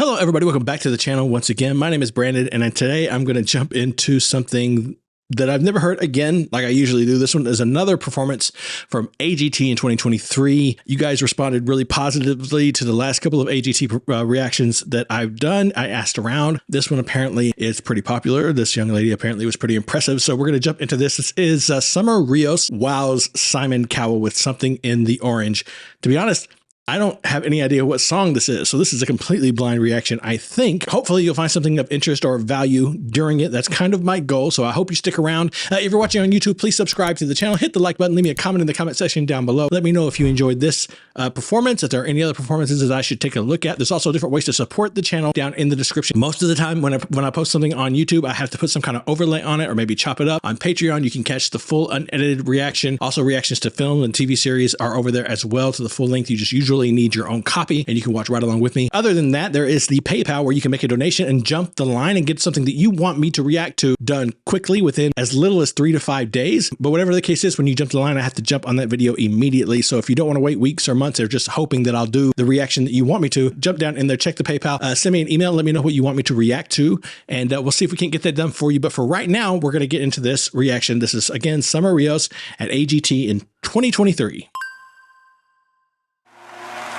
Hello, everybody. Welcome back to the channel once again. My name is Brandon, and today I'm going to jump into something that I've never heard again, like I usually do. This one is another performance from AGT in 2023. You guys responded really positively to the last couple of AGT reactions that I've done. I asked around. This one apparently is pretty popular. This young lady apparently was pretty impressive. So we're going to jump into this. This is Summer Rios wows Simon Cowell with Something in the Orange. To be honest, I don't have any idea what song this is, so this is a completely blind reaction, I think. Hopefully you'll find something of interest or value during it. That's kind of my goal, so I hope you stick around. If you're watching on YouTube, please subscribe to the channel, hit the like button, leave me a comment in the comment section down below. Let me know if you enjoyed this performance, if there are any other performances that I should take a look at. There's also different ways to support the channel down in the description. Most of the time when I post something on YouTube, I have to put some kind of overlay on it or maybe chop it up. On Patreon, you can catch the full unedited reaction. Also, reactions to film and TV series are over there as well to the full length. You just usually need your own copy and you can watch right along with me. Other than that, there is the PayPal where you can make a donation and jump the line and get something that you want me to react to done quickly within as little as 3 to 5 days. But whatever the case is, when you jump the line, I have to jump on that video immediately. So if you don't want to wait weeks or months or just hoping that I'll do the reaction that you want me to, jump down in there, check the PayPal, send me an email, let me know what you want me to react to, and we'll see if we can't get that done for you. But for right now, we're going to get into this reaction. This is, again, Summer Rios at AGT in 2023.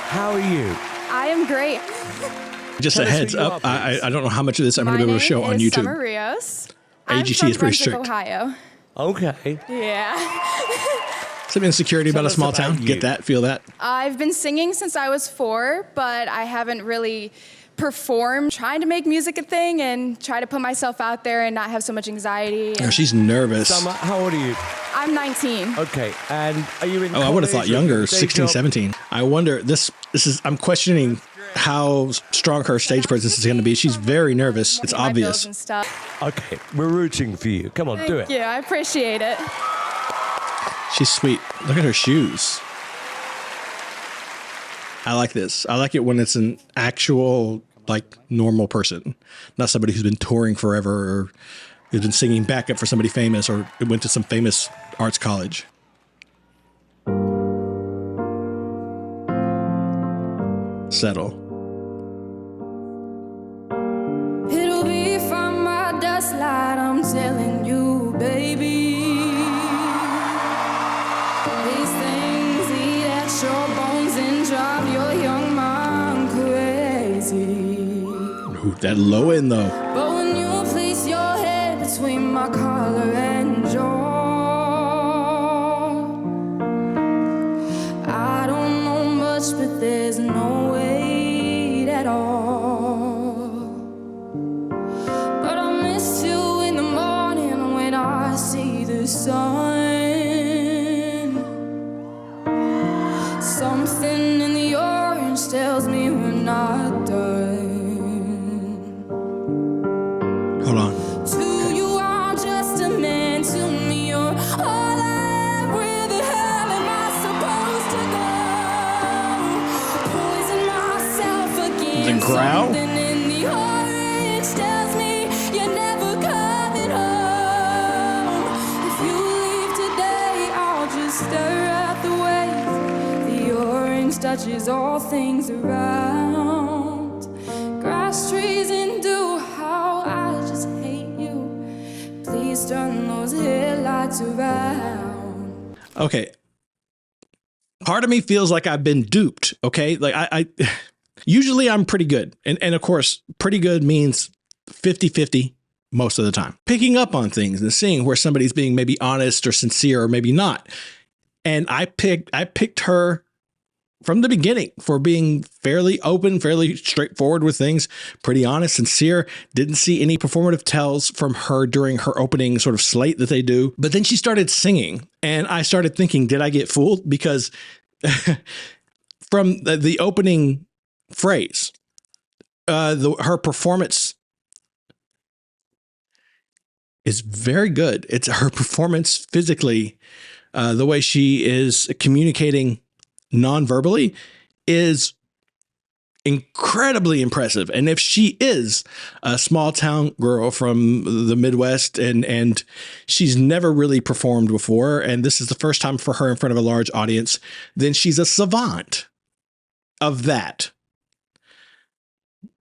How are you? I am great. Just a heads up, I don't know how much of this I'm going to be able to show on YouTube. Summer Rios. AGT is pretty Brunswick, strict. Ohio. Okay. Yeah. Some insecurity about a small town. Get that? Feel that? I've been singing since I was 4, but I haven't really performed. Trying to make music a thing and try to put myself out there and not have so much anxiety. Oh, she's nervous. Summer, how old are you? I'm 19. Okay, and are you in I would have thought younger, 16, 17. I wonder, I'm questioning how strong her stage presence is going to be. She's very nervous. It's obvious. Okay, we're rooting for you. Come on, do it. Yeah, I appreciate it. She's sweet. Look at her shoes. I like this. I like it when it's an actual, like, normal person, not somebody who's been touring forever or who's been singing backup for somebody famous or went to some famous arts college. Settle. It'll be from my dust light, I'm telling you, baby. These things eat at your bones and drive your young mind crazy. Ooh, that low end though. But when you place your head between my collar and jaw, I don't know much, but there's no weight at all. But I miss you in the morning when I see the sun. Something in the orange tells me we're not done. Hold on. To you, I'm just a man. To me, you're all I am. Where the hell am I supposed to go? Poison myself again. The growl? Something in the orange tells me you're never coming home. If you leave today, I'll just stare at the waves. The orange touches all things around. Grass, trees, and dew. How I just hate you. Please turn those headlights around. Okay. Part of me feels like I've been duped. Okay. Like I usually I'm pretty good. And of course, pretty good means 50-50 most of the time. Picking up on things and seeing where somebody's being maybe honest or sincere or maybe not. And I picked her from the beginning for being fairly open, fairly straightforward with things, pretty honest, sincere. Didn't see any performative tells from her during her opening sort of slate that they do. But then she started singing and I started thinking, did I get fooled? Because from the opening phrase, her performance is very good. It's her performance physically, the way she is communicating non-verbally is incredibly impressive. And if she is a small town girl from the Midwest and she's never really performed before, and this is the first time for her in front of a large audience, then she's a savant of that.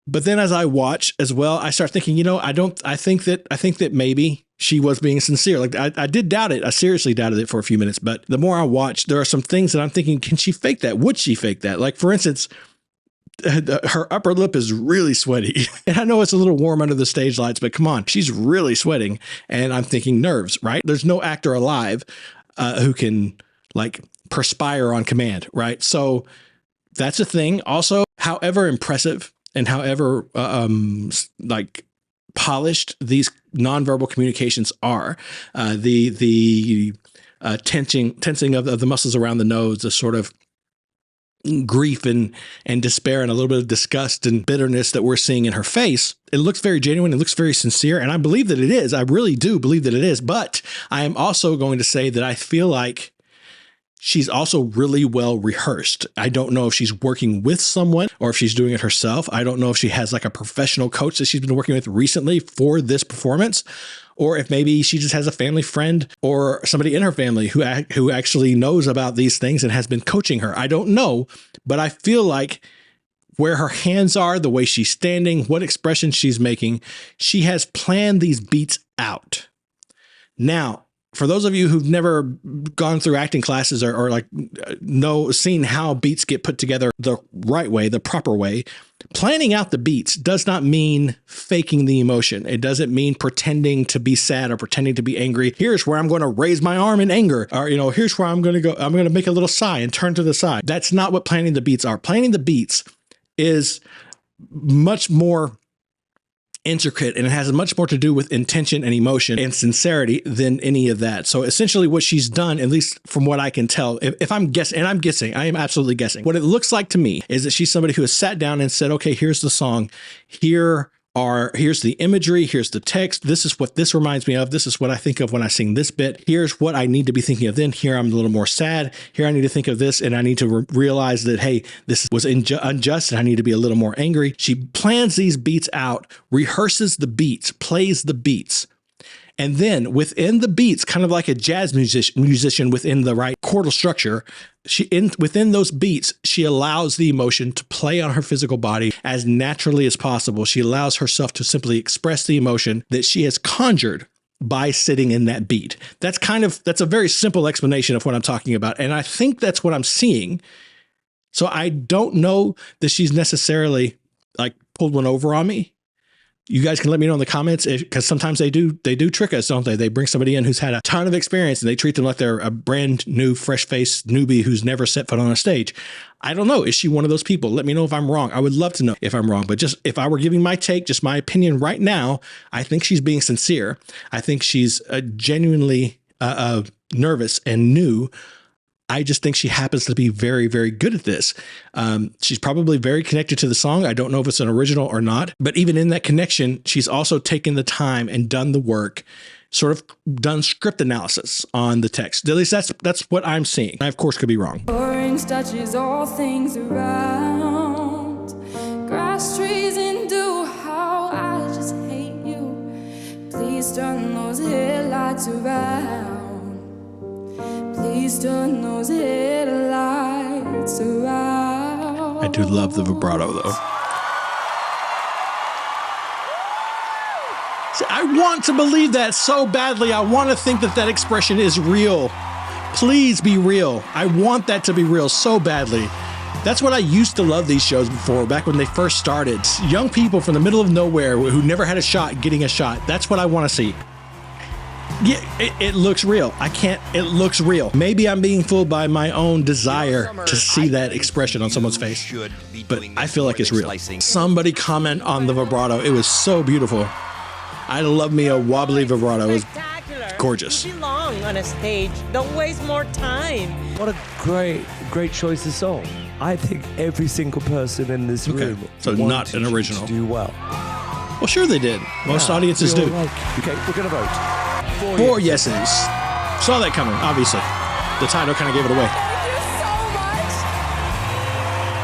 But then as I watch as well, I start thinking, I think that maybe she was being sincere. Like I did doubt it. I seriously doubted it for a few minutes. But the more I watch, there are some things that I'm thinking, can she fake that? Would she fake that? Like, for instance, her upper lip is really sweaty. And I know it's a little warm under the stage lights, but come on, she's really sweating. And I'm thinking nerves, right? There's no actor alive who can like perspire on command, right? So that's a thing. Also, however impressive and however like polished these nonverbal communications are, the tensing of the muscles around the nose, the sort of grief and despair and a little bit of disgust and bitterness that we're seeing in her face, it looks very genuine. It looks very sincere. And I believe that it is. I really do believe that it is. But I am also going to say that I feel like she's also really well rehearsed. I don't know if she's working with someone or if she's doing it herself. I don't know if she has like a professional coach that she's been working with recently for this performance, or if maybe she just has a family friend or somebody in her family who actually knows about these things and has been coaching her. I don't know, but I feel like where her hands are, the way she's standing, what expression she's making, she has planned these beats out. Now, for those of you who've never gone through acting classes or like seen how beats get put together the right way, the proper way, planning out the beats does not mean faking the emotion. It doesn't mean pretending to be sad or pretending to be angry. Here's where I'm going to raise my arm in anger, or, here's where I'm going to go. I'm going to make a little sigh and turn to the side. That's not what planning the beats are. Planning the beats is much more intricate, and it has much more to do with intention and emotion and sincerity than any of that. So essentially what she's done, at least from what I can tell, if I'm guessing, and I'm guessing, I am absolutely guessing, what it looks like to me is that she's somebody who has sat down and said, okay, here's the song. Here's the imagery. Here's the text. This is what this reminds me of. This is what I think of when I sing this bit. Here's what I need to be thinking of then. Here I'm a little more sad. Here I need to think of this, and I need to realize that, hey, this was unjust, and I need to be a little more angry. She plans these beats out, rehearses the beats, plays the beats. And then within the beats, kind of like a jazz musician within the right chordal structure, within those beats, she allows the emotion to play on her physical body as naturally as possible. She allows herself to simply express the emotion that she has conjured by sitting in that beat. That's a very simple explanation of what I'm talking about. And I think that's what I'm seeing. So I don't know that she's necessarily like pulled one over on me. You guys can let me know in the comments, because sometimes they do trick us, don't they? They bring somebody in who's had a ton of experience and they treat them like they're a brand new, fresh-faced newbie who's never set foot on a stage. I don't know. Is she one of those people? Let me know if I'm wrong. I would love to know if I'm wrong. But just if I were giving my take, just my opinion right now, I think she's being sincere. I think she's genuinely nervous and new. I just think she happens to be very, very good at this. She's probably very connected to the song. I don't know if it's an original or not, but even in that connection, she's also taken the time and done the work, sort of done script analysis on the text. At least that's what I'm seeing. I, of course, could be wrong. Orange touches all things around. Grass, trees, and dew, how I just hate you. Please turn those headlights around. Please turn those headlights around. I do love the vibrato, though. See, I want to believe that so badly. I want to think that expression is real. Please be real. I want that to be real so badly. That's what I used to love these shows before, back when they first started. Young people from the middle of nowhere who never had a shot getting a shot. That's what I want to see. Yeah, it looks real. It looks real. Maybe I'm being fooled by my own desire to see that expression on someone's face, but I feel like it's real. Somebody comment on the vibrato. It was so beautiful. I love me a wobbly vibrato. It was gorgeous. You belong on a stage. Don't waste more time. What a great choice of song. I think every single person in this room so not an original. To do well. Well, sure they did. Most audiences do. Okay, we're going to vote. 4 yeses. Saw that coming, obviously. The title kind of gave it away. Thank you so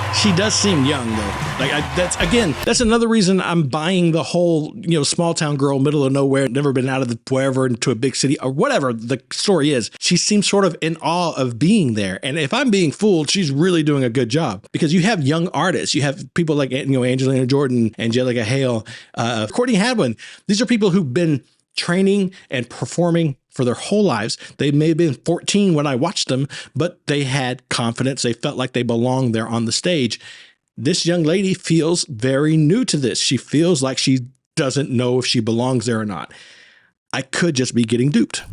much. She does seem young though. Like that's another reason I'm buying the whole, small town girl, middle of nowhere, never been out of the wherever into a big city or whatever the story is. She seems sort of in awe of being there. And if I'm being fooled, she's really doing a good job, because you have young artists, you have people like, Angelina Jordan, Angelica Hale, Courtney Hadwin. These are people who've been training and performing for their whole lives. They may have been 14 when I watched them, but they had confidence. They felt like they belonged there on the stage. This young lady feels very new to this. She feels like she doesn't know if she belongs there or not. I could just be getting duped.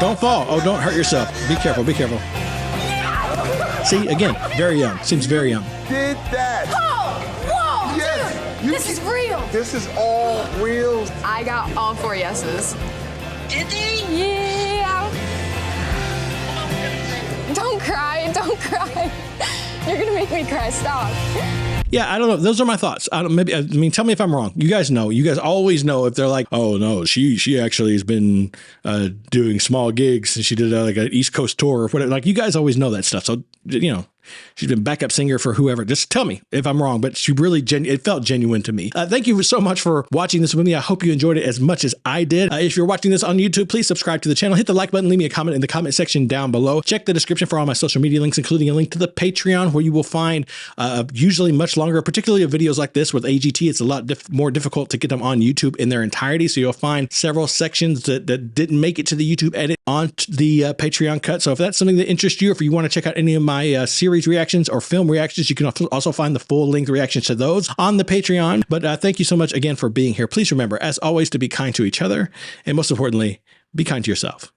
Don't fall. Oh, don't hurt yourself. Be careful. Be careful. See, again, very young. Seems very young. Did that. Whoa! Yes. Dude, this is real. This is all real. I got all 4 yeses. Did they? Yeah. Don't cry. Don't cry. You're going to make me cry. Stop. Yeah, I don't know. Those are my thoughts. Tell me if I'm wrong. You guys know. You guys always know if they're like, oh no, she actually has been doing small gigs. She did like an East Coast tour or whatever. Like, you guys always know that stuff. So, she's been backup singer for whoever. Just tell me if I'm wrong, but she really, it felt genuine to me. Thank you so much for watching this with me. I hope you enjoyed it as much as I did. If you're watching this on YouTube, please subscribe to the channel, hit the like button, leave me a comment in the comment section down below. Check the description for all my social media links, including a link to the Patreon, where you will find usually much longer, particularly of videos like this with AGT. It's a lot more difficult to get them on YouTube in their entirety. So you'll find several sections that didn't make it to the YouTube edit on the Patreon cut. So if that's something that interests you, or if you want to check out any of my series reactions or film reactions, you can also find the full length reactions to those on the Patreon. But thank you so much again for being here. Please remember, as always, to be kind to each other, and most importantly, be kind to yourself.